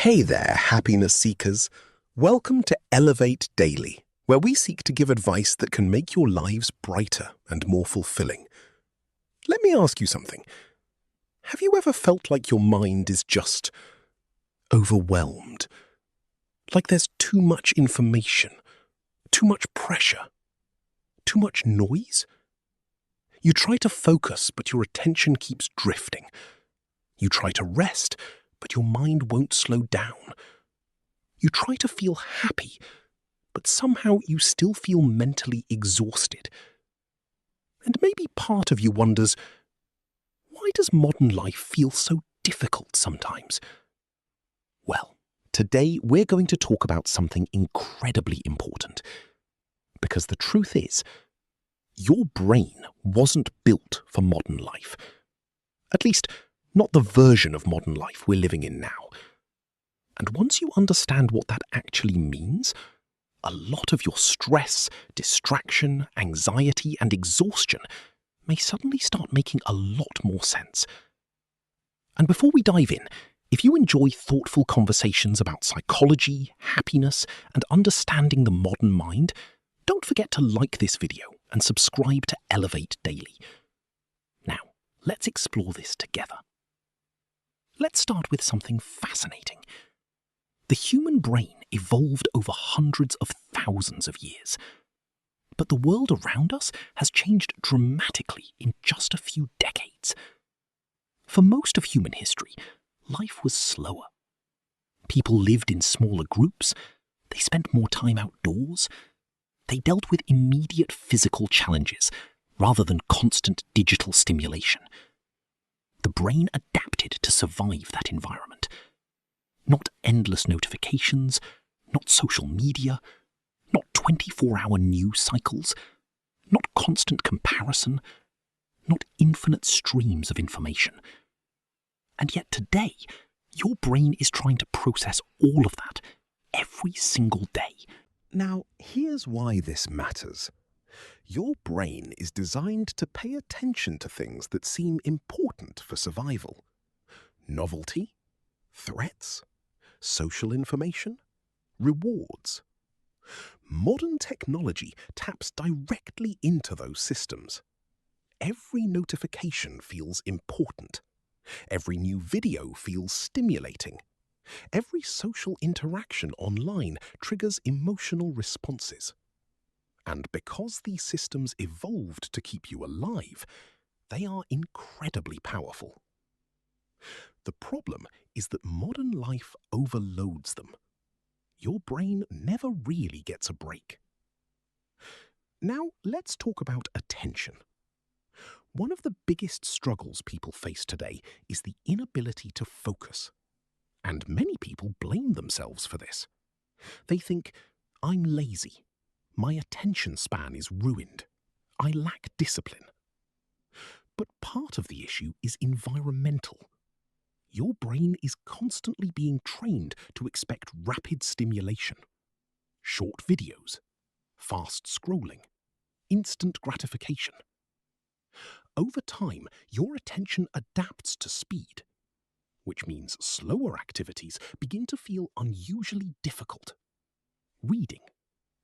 Hey there, happiness seekers. Welcome to Elevate Daily, where we seek to give advice that can make your lives brighter and more fulfilling. Let me ask you something. Have you ever felt like your mind is just overwhelmed? Like there's too much information, too much pressure, too much noise? You try to focus, but your attention keeps drifting. You try to rest, but your mind won't slow down. You try to feel happy, but somehow you still feel mentally exhausted. And maybe part of you wonders, why does modern life feel so difficult sometimes? Well, today we're going to talk about something incredibly important. Because the truth is, your brain wasn't built for modern life. At least, not the version of modern life we're living in now. And once you understand what that actually means, a lot of your stress, distraction, anxiety, and exhaustion may suddenly start making a lot more sense. And before we dive in, if you enjoy thoughtful conversations about psychology, happiness, and understanding the modern mind, don't forget to like this video and subscribe to Elevate Daily. Now, let's explore this together. Let's start with something fascinating. The human brain evolved over hundreds of thousands of years. But the world around us has changed dramatically in just a few decades. For most of human history, life was slower. People lived in smaller groups, they spent more time outdoors, they dealt with immediate physical challenges rather than constant digital stimulation. The brain adapted to survive that environment. Not endless notifications, not social media, not 24-hour news cycles, not constant comparison, not infinite streams of information. And yet today, your brain is trying to process all of that every single day. Now, here's why this matters. Your brain is designed to pay attention to things that seem important for survival. Novelty, threats, social information, rewards. Modern technology taps directly into those systems. Every notification feels important. Every new video feels stimulating. Every social interaction online triggers emotional responses. And because these systems evolved to keep you alive, they are incredibly powerful. The problem is that modern life overloads them. Your brain never really gets a break. Now, let's talk about attention. One of the biggest struggles people face today is the inability to focus. And many people blame themselves for this. They think, I'm lazy. My attention span is ruined. I lack discipline. But part of the issue is environmental. Your brain is constantly being trained to expect rapid stimulation. Short videos, fast scrolling, instant gratification. Over time, your attention adapts to speed, which means slower activities begin to feel unusually difficult. Reading,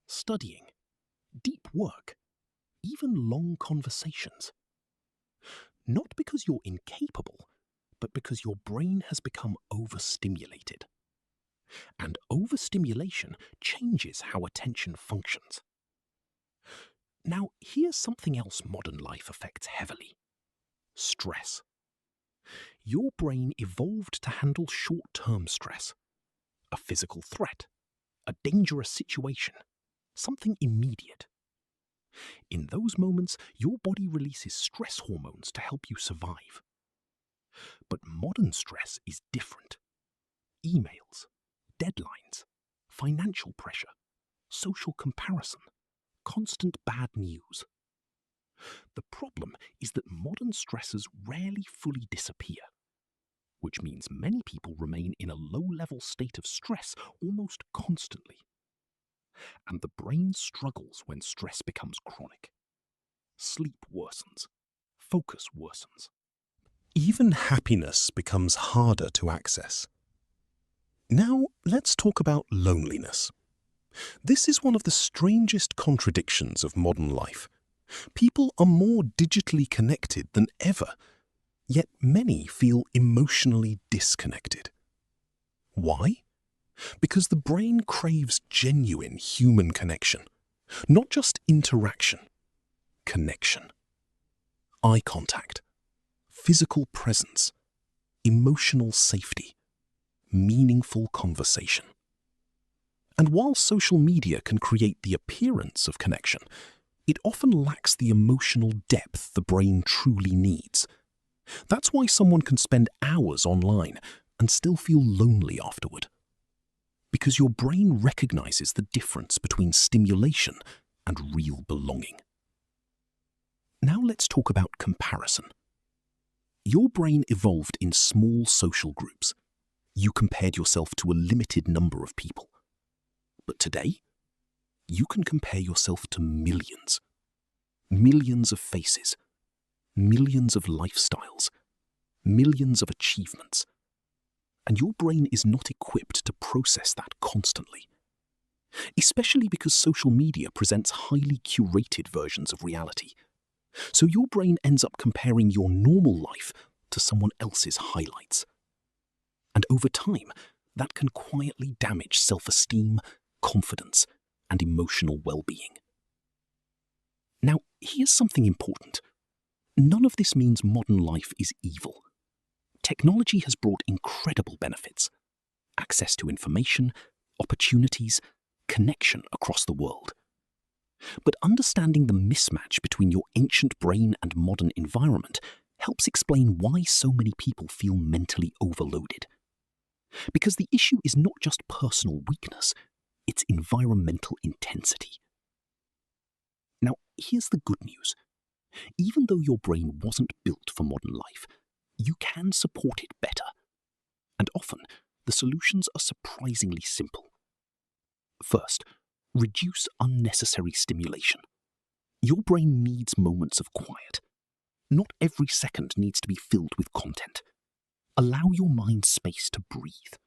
studying, deep work, even long conversations. Not because you're incapable, but because your brain has become overstimulated. And overstimulation changes how attention functions. Now, here's something else modern life affects heavily. Stress. Your brain evolved to handle short-term stress. A physical threat, a dangerous situation, something immediate. In those moments, your body releases stress hormones to help you survive. But modern stress is different. Emails, deadlines, financial pressure, social comparison, constant bad news. The problem is that modern stressors rarely fully disappear, which means many people remain in a low-level state of stress almost constantly. And the brain struggles when stress becomes chronic. Sleep worsens. Focus worsens. Even happiness becomes harder to access. Now, let's talk about loneliness. This is one of the strangest contradictions of modern life. People are more digitally connected than ever, yet many feel emotionally disconnected. Why? Because the brain craves genuine human connection, not just interaction, connection. Eye contact, physical presence, emotional safety, meaningful conversation. And while social media can create the appearance of connection, it often lacks the emotional depth the brain truly needs. That's why someone can spend hours online and still feel lonely afterward. Because your brain recognizes the difference between stimulation and real belonging. Now let's talk about comparison. Your brain evolved in small social groups. You compared yourself to a limited number of people. But today, you can compare yourself to millions. Millions of faces, millions of lifestyles, millions of achievements. And your brain is not equipped to process that constantly. Especially because social media presents highly curated versions of reality. So your brain ends up comparing your normal life to someone else's highlights. And over time, that can quietly damage self-esteem, confidence, and emotional well-being. Now, here's something important. None of this means modern life is evil. Technology has brought incredible benefits: access to information, opportunities, connection across the world. But understanding the mismatch between your ancient brain and modern environment helps explain why so many people feel mentally overloaded. Because the issue is not just personal weakness, it's environmental intensity. Now, here's the good news. Even though your brain wasn't built for modern life, you can support it better. And often, the solutions are surprisingly simple. First, reduce unnecessary stimulation. Your brain needs moments of quiet. Not every second needs to be filled with content. Allow your mind space to breathe.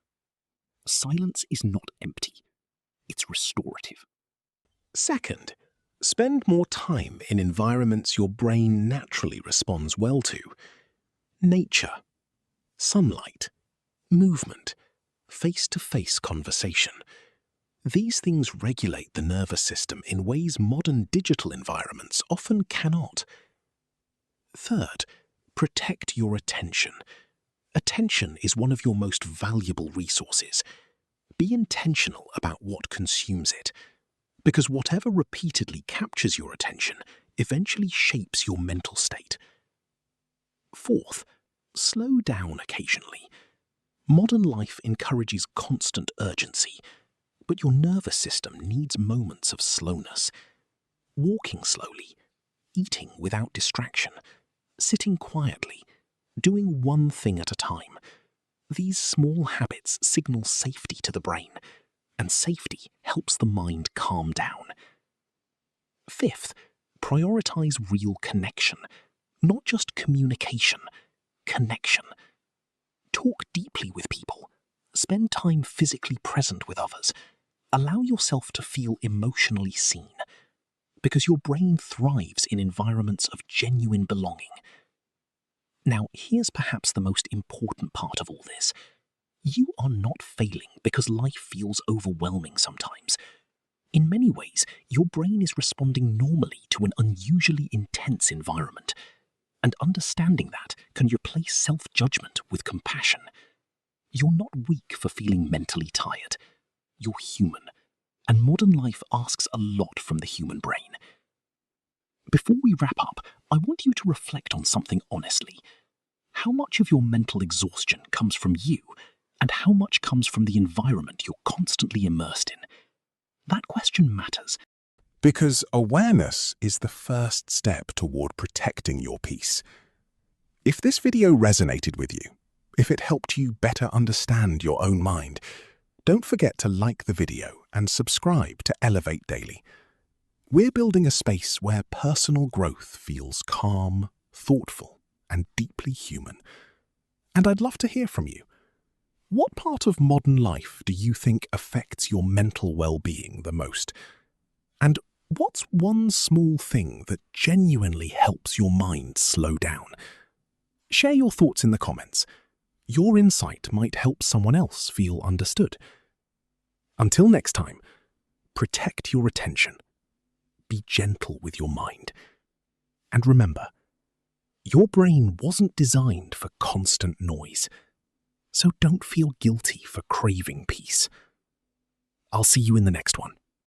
Silence is not empty. It's restorative. Second, spend more time in environments your brain naturally responds well to. Nature, sunlight, movement, face-to-face conversation. These things regulate the nervous system in ways modern digital environments often cannot. Third, protect your attention. Attention is one of your most valuable resources. Be intentional about what consumes it, because whatever repeatedly captures your attention eventually shapes your mental state. Fourth, slow down occasionally. Modern life encourages constant urgency, but your nervous system needs moments of slowness. Walking slowly, eating without distraction, sitting quietly, doing one thing at a time. These small habits signal safety to the brain, and safety helps the mind calm down. Fifth, prioritize real connection, not just communication, connection. Talk deeply with people. Spend time physically present with others. Allow yourself to feel emotionally seen, because your brain thrives in environments of genuine belonging. Now, here's perhaps the most important part of all this. You are not failing because life feels overwhelming sometimes. In many ways, your brain is responding normally to an unusually intense environment. And understanding that can replace self-judgment with compassion. You're not weak for feeling mentally tired. You're human. And modern life asks a lot from the human brain. Before we wrap up, I want you to reflect on something honestly. How much of your mental exhaustion comes from you, and how much comes from the environment you're constantly immersed in? That question matters. Because awareness is the first step toward protecting your peace. If this video resonated with you, if it helped you better understand your own mind, don't forget to like the video and subscribe to Elevate Daily. We're building a space where personal growth feels calm, thoughtful, and deeply human. And I'd love to hear from you. What part of modern life do you think affects your mental well-being the most? And what's one small thing that genuinely helps your mind slow down? Share your thoughts in the comments. Your insight might help someone else feel understood. Until next time, protect your attention. Be gentle with your mind. And remember, your brain wasn't designed for constant noise, so don't feel guilty for craving peace. I'll see you in the next one.